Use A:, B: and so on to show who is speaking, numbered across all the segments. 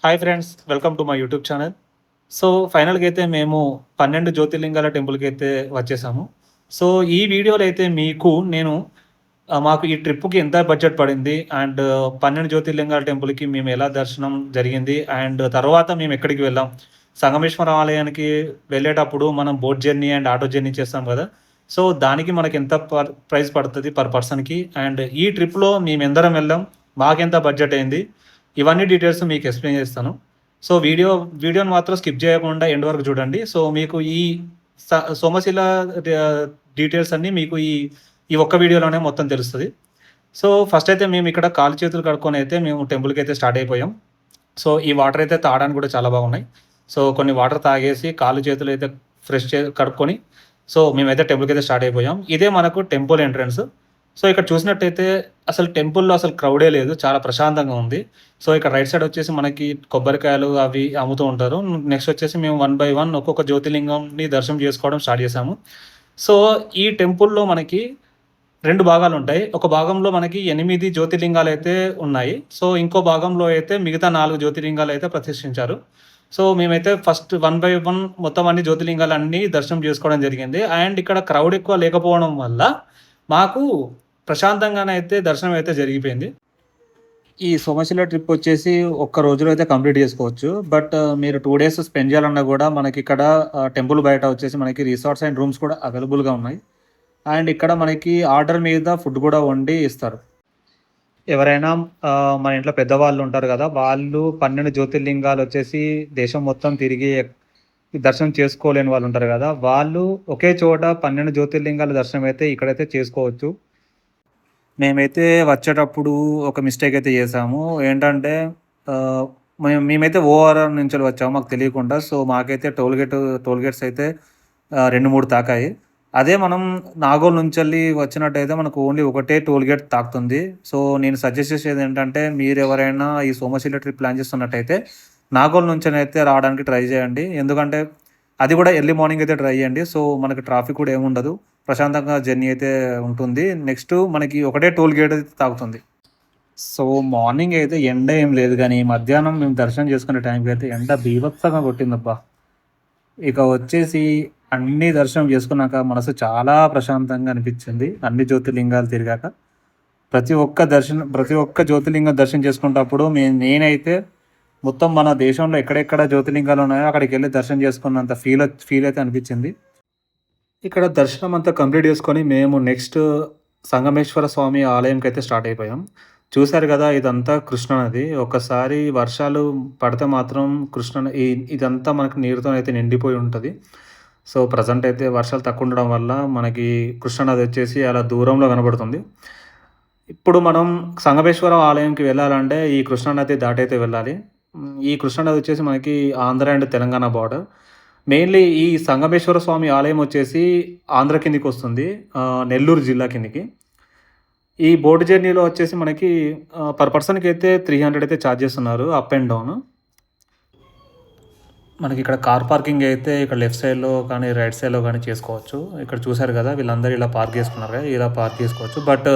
A: Hi friends, welcome to my YouTube channel. So, ఫైనల్‌గా అయితే మేము 12 జ్యోతిర్లింగాల టెంపుల్‌కైతే వచ్చేసాము. సో, ఈ వీడియోలో అయితే మీకు నేను మాకు ఈ ట్రిప్‌కి ఎంత బడ్జెట్ పడింది అండ్ 12 జ్యోతిర్లింగాల టెంపుల్‌కి మేము ఎలా దర్శనం జరిగింది అండ్ తర్వాత మేము ఎక్కడికి వెళ్ళాం. సంగమేశ్వర ఆలయానికి వెళ్ళేటప్పుడు మనం boat journey and auto journey చేస్తాం కదా! సో, దానికి మనకి ఎంత ప్రైస్ పడతది పర్ పర్సన్‌కి అండ్ ఈ ట్రిప్‌లో మేమెందరం వెళ్ళాం. మాకెంత బడ్జెట్ అయింది. ఇవన్నీ డీటెయిల్స్ మీకు ఎక్స్‌ప్లెయిన్ చేస్తాను. సో, వీడియోని మాత్రం స్కిప్ చేయకుండా ఎండ్ వరకు చూడండి. సో, మీకు ఈ స సోమశిల డీటెయిల్స్ అన్నీ మీకు ఈ ఒక్క వీడియోలోనే మొత్తం తెలుస్తది. సో, ఫస్ట్ అయితే మేము ఇక్కడ కాళ్ళు చేతులు కడుక్కొని అయితే మేము టెంపుల్‌కైతే స్టార్ట్ అయిపోయాం. సో, ఈ వాటర్ అయితే తాగడానికి కూడా చాలా బాగున్నాయి. సో, కొన్ని వాటర్ తాగేసి కాళ్ళు చేతులు అయితే ఫ్రెష్ కడుక్కొని సో, మేమైతే టెంపుల్‌కైతే స్టార్ట్ అయిపోయాం. ఇదే మనకు టెంపుల్ ఎంట్రన్స్. సో, ఇక్కడ చూసినట్టయితే అసలు టెంపుల్‌లో అసలు క్రౌడే లేదు. చాలా ప్రశాంతంగా ఉంది. సో, ఇక్కడ రైట్ సైడ్ వచ్చేసి మనకి కొబ్బరికాయలు అవి అమ్ముతూ ఉంటారు. నెక్స్ట్ వచ్చేసి మేము వన్ బై వన్ ఒక్కొక్క జ్యోతిర్లింగంని దర్శనం చేసుకోవడం స్టార్ట్ చేశాము. సో, ఈ టెంపుల్‌లో మనకి 2 భాగాలుంటాయి. ఒక భాగంలో మనకి 8 జ్యోతిర్లింగాలైతే ఉన్నాయి. సో, ఇంకో భాగంలో అయితే మిగతా 4 జ్యోతిర్లింగాలైతే ప్రతిష్ఠించారు. సో, మేమైతే ఫస్ట్ వన్ బై వన్ మొత్తం అన్ని జ్యోతిర్లింగాలన్నీ దర్శనం చేసుకోవడం జరిగింది. అండ్ ఇక్కడ క్రౌడ్ ఎక్కువ లేకపోవడం వల్ల మాకు ప్రశాంతంగానైతే దర్శనం అయితే జరిగిపోయింది. ఈ సోమశిల ట్రిప్ వచ్చేసి ఒక్క రోజులో అయితే కంప్లీట్ చేసుకోవచ్చు. బట్ మీరు 2 డేస్ స్పెండ్ చేయాలన్నా గూడా మనకిక్కడ టెంపుల్ బయట వచ్చేసి మనకి రిసార్ట్స్ అండ్ రూమ్స్ కూడా అవైలబుల్‌గా ఉన్నాయి. అండ్ ఇక్కడ మనకి ఆర్డర్ మీద ఫుడ్ కూడా వండి ఇస్తారు. ఎవరైనా మన ఇంట్లో పెద్దవాళ్ళు ఉంటారు గదా! వాళ్ళు 12 జ్యోతిర్లింగాలొచ్చేసి దేశం మొత్తం తిరిగి దర్శనం చేసుకోలేని వాళ్ళుంటారు గదా! వాళ్ళు ఒకే చోట 12 జ్యోతిర్లింగాల దర్శనం అయితే ఇక్కడైతే చేసుకోవచ్చు. మేమైతే వచ్చేటప్పుడు ఒక మిస్టేక్ అయితే చేశాము. ఏంటంటే ఆహ్, మేమైతే ఓఆర్ఆర్ నుంచెల్లి వచ్చాము మాకు తెలియకుండా. సో, మాకైతే టోల్ గేట్స్ అయితే 2, 3 తాకాయి. అదే మనం నాగోల్ నుంచెల్లి వచ్చినట్టయితే మనకు ఓన్లీ ఒకటే టోల్ గేట్ తాకుతుంది. సో, నేను సజెస్ట్ చేసేదేంటంటే మీరెవరైనా ఈ సోమశిల ట్రిప్ ప్లాన్ చేస్తున్నట్టయితే నాగోల్ నుంచెనైతే రావడానికి ట్రై చేయండి. ఎందుకంటే అది కూడా ఎర్లీ మార్నింగ్ అయితే ట్రై చేయండి. సో, మనకి ట్రాఫిక్ కూడా ఏముండదు. ప్రశాంతంగా జర్నీ అయితే ఉంటుంది. నెక్స్ట్ మనకి ఒకటే టోల్ గేట్ అయితే తాకుతుంది. సో, మార్నింగ్ అయితే ఎండ ఏం లేదు గానీ, మధ్యాహ్నం మేము దర్శనం చేసుకునే టైంకి అయితే ఎండ బీభత్సంగా కొట్టిందబ్బా! ఇక వచ్చేసి అన్నీ దర్శనం చేసుకున్నాక మనసు చాలా ప్రశాంతంగా అనిపించింది. అన్ని జ్యోతిర్లింగాలు తిరిగాక. ప్రతి ఒక్క జ్యోతిర్లింగం దర్శనం చేసుకునేటప్పుడు నేనైతే మొత్తం మన దేశంలో ఎక్కడెక్కడ జ్యోతిర్లింగాలు ఉన్నాయో అక్కడికెళ్ళి దర్శనం చేసుకున్నంత ఫీల్ అయితే అనిపించింది. ఇక్కడ దర్శనం అంతా కంప్లీట్ చేసుకొని మేము నెక్స్ట్ సంగమేశ్వర స్వామి ఆలయంకైతే స్టార్ట్ అయిపోయాం. చూసారు గదా! ఇదంతా కృష్ణా నది. ఒక్కసారి వర్షాలు పడితే మాత్రం ఇదంతా మనకు నీరుతోనైతే నిండిపోయి ఉంటది. సో, ప్రెజెంట్ అయితే వర్షాలు తక్కువ ఉండడం వల్ల మనకి కృష్ణా నది వచ్చేసి అలా దూరంలో కనబడుతుంది. ఇప్పుడు మనం సంగమేశ్వరం ఆలయంకి వెళ్ళాలంటే ఈ కృష్ణా నది దాటైతే వెళ్ళాలి. ఈ కృష్ణా నది వచ్చేసి మనకి Andhra and Telangana border. Mainly ఈ సంగమేశ్వర స్వామి ఆలయం వచ్చేసి ఆంధ్ర కిందికొస్తుంది. నెల్లూరు జిల్లా కిందికి. ఈ బోట్ జర్నీలో వచ్చేసి మనకి పర్ పర్సన్‌కైతే 300 అయితే చార్జ్ చేస్తున్నారు అప్ అండ్ డౌన్. మనకిక్కడ కార్ పార్కింగ్ అయితే ఇక్కడ లెఫ్ట్ సైడ్‌లో కానీ, రైట్ సైడ్‌లో కానీ చేసుకోవచ్చు. ఇక్కడ చూసారు కదా! వీళ్ళందరూ ఇలా పార్క్ చేసుకున్నారు కదా! ఇలా పార్క్ చేసుకోవచ్చు. బట్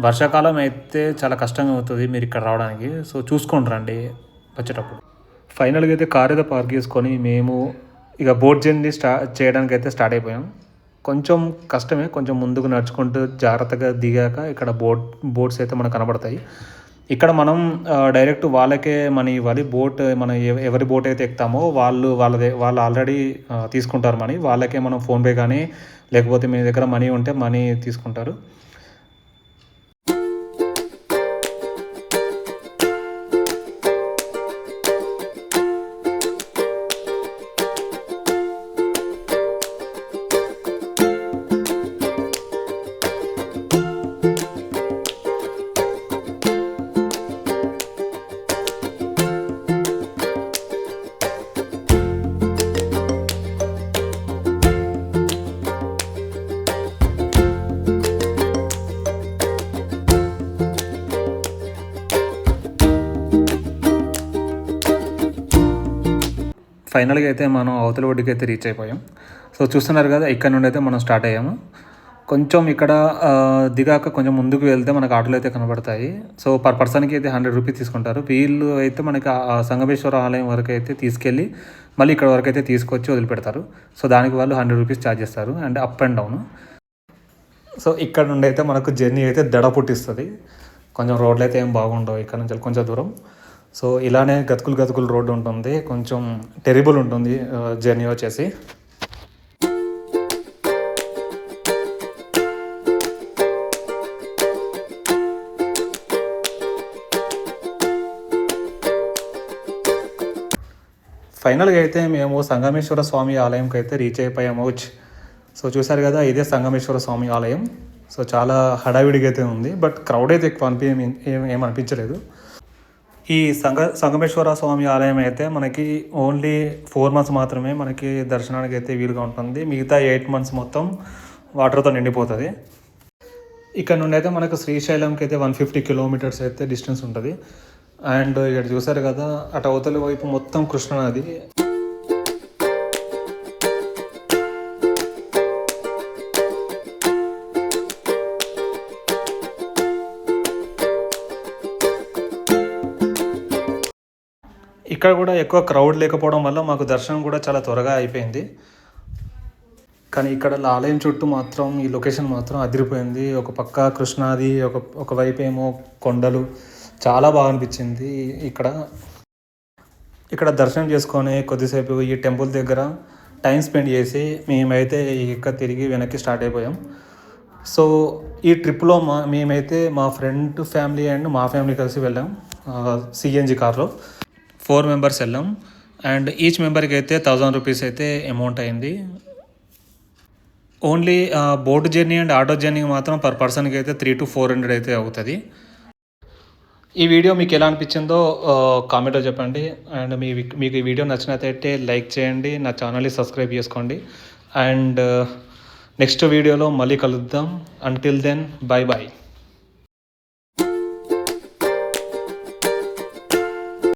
A: వర్షాకాలం అయితే చాలా కష్టంగా అవుతది మీరిక్కడ రావడానికి. సో, చూసుకొని రండి వచ్చేటప్పుడు. ఫైనల్‌గా అయితే కార్ అయితే పార్క్ చేసుకొని మేము ఇక బోట్ జర్నీ చేయడానికైతే స్టార్ట్ అయిపోయాం. కొంచెం కష్టమే. కొంచెం ముందుకు నడుచుకుంటూ జాగ్రత్తగా దిగాక ఇక్కడ బోట్స్ అయితే మనకు కనబడతాయి. ఇక్కడ మనం డైరెక్ట్ వాళ్ళకే మనీ ఇవ్వాలి. మనం ఎవరి బోట్ అయితే ఎక్కుతామో వాళ్ళు ఆల్రెడీ తీసుకుంటారు మనీ. వాళ్ళకే మనం ఫోన్‌పే కానీ, లేకపోతే మీ దగ్గర మనీ ఉంటే మనీ తీసుకుంటారు. ఫైనల్‌గా అయితే మనం అవతల ఒడ్డుకైతే రీచ్ అయిపోయాం. సో, చూస్తున్నారు కదా! ఇక్కడ నుండి అయితే మనం స్టార్ట్ అయ్యాము. కొంచెం ఇక్కడ దిగాక కొంచెం ముందుకు వెళ్తే మనకు ఆటోలు అయితే కనబడతాయి. సో, పర్ పర్సన్‌కి అయితే 100 రూపీస్ తీసుకుంటారు. వీళ్ళు అయితే మనకి సంగమేశ్వర ఆలయం వరకైతే తీసుకెళ్ళి, మళ్ళీ ఇక్కడ వరకైతే తీసుకొచ్చి వదిలిపెడతారు. సో, దానికి వాళ్ళు 100 రూపీస్ ఛార్జ్ చేస్తారు. And up and down. So, ఇక్కడ నుండి అయితే మనకు జర్నీ అయితే దడ పుట్టిస్తది. కొంచెం రోడ్లు అయితే ఏం బాగుండవు ఇక్కడ నుంచి కొంచెం దూరం. సో, ఇలానే గతుకులు రోడ్డు ఉంటుంది. కొంచెం టెరిబుల్ ఉంటుంది జర్నీ వచ్చేసి. ఫైనల్‌గా అయితే మేము సంగమేశ్వర స్వామి ఆలయంకి అయితే రీచ్ అయిపోయాము. సో, చూసారు కదా, ఇదే సంగమేశ్వర స్వామి ఆలయం. సో, చాలా హడావిడిగా అయితే ఉంది. బట్ క్రౌడ్ అయితే ఎక్కువ ఏమనిపించలేదు. ఈ సంగమేశ్వర స్వామి ఆలయం అయితే మనకి ఓన్లీ 4 మంత్స్ మాత్రమే మనకి దర్శనానికి అయితే వీలుగా ఉంటుంది. మిగతా 8 మంత్స్ మొత్తం వాటర్తో నిండిపోతుంది. ఇక్కడ నుండి అయితే మనకు శ్రీశైలంకి అయితే 150 కిలోమీటర్స్ అయితే డిస్టెన్స్ ఉంటుంది. అండ్ ఇక్కడ చూసారు కదా, అటు అవతలి వైపు మొత్తం కృష్ణానది. ఇక్కడ కూడా ఎక్కువ క్రౌడ్ లేకపోవడం వల్ల మాకు దర్శనం కూడా చాలా త్వరగా అయిపోయింది. కానీ ఇక్కడ ఆలయం చుట్టూ మాత్రం ఈ లొకేషన్ మాత్రం అదిరిపోయింది. ఒక పక్క కృష్ణాది, ఒకవైపు ఏమో కొండలు. చాలా బాగా అనిపించింది. ఇక్కడ దర్శనం చేసుకొని కొద్దిసేపు ఈ టెంపుల్ దగ్గర టైం స్పెండ్ చేసి మేమైతే తిరిగి వెనక్కి స్టార్ట్ అయిపోయాం. సో, ఈ ట్రిప్లో మేమైతే మా ఫ్రెండ్ ఫ్యామిలీ అండ్ మా ఫ్యామిలీ కలిసి వెళ్ళాం సిఎన్జి కార్లో. 4 మెంబర్స్ వెళ్ళాం. అండ్ ఈచ్ మెంబర్కి అయితే 1000 రూపీస్ అయితే అమౌంట్ అయింది. Only boat journey and auto journey మాత్రం పర్ పర్సన్కి అయితే 300 to 400 అయితే అవుతుంది. ఈ వీడియో మీకు ఎలా అనిపించిందో కామెంట్లో చెప్పండి. అండ్ మీకు ఈ వీడియో నచ్చినట్లయితే లైక్ చేయండి, నా ఛానల్ని సబ్స్క్రైబ్ చేసుకోండి. అండ్ నెక్స్ట్ వీడియోలో మళ్ళీ కలుద్దాం. Until then, bye bye.